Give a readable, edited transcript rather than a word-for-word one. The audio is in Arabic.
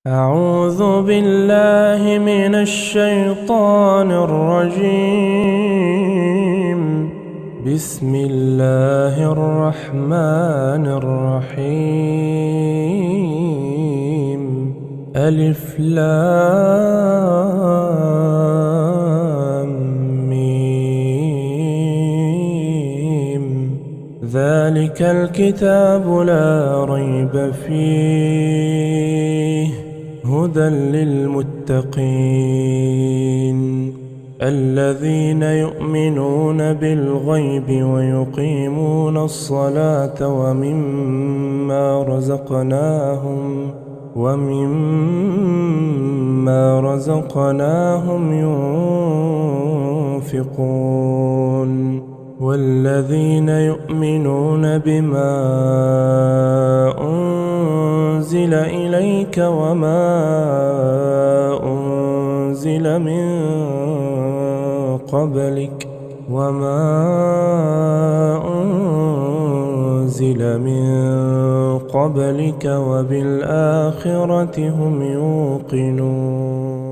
أعوذ بالله من الشيطان الرجيم. بسم الله الرحمن الرحيم. ألف لام ميم. ذلك الكتاب لا ريب فيه هدى للمتقين الذين يؤمنون بالغيب ويقيمون الصلاة ومما رزقناهم ينفقون والذين يؤمنون بما أنزل إليك وما أنزل من قبلك وبالآخرة هم يوقنون.